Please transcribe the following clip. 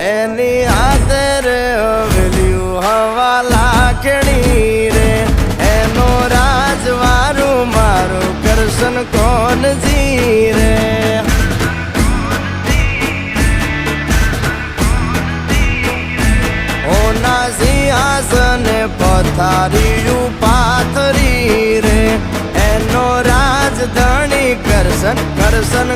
એની હાથે રે હવેલ્યું હવા લાખણી રે એનો રાજવારું મારું કરશન કોણ જી રે ઓના સિંહાસને પથારીયું પાથરી રે એનો રાજધણી કરશન કરશન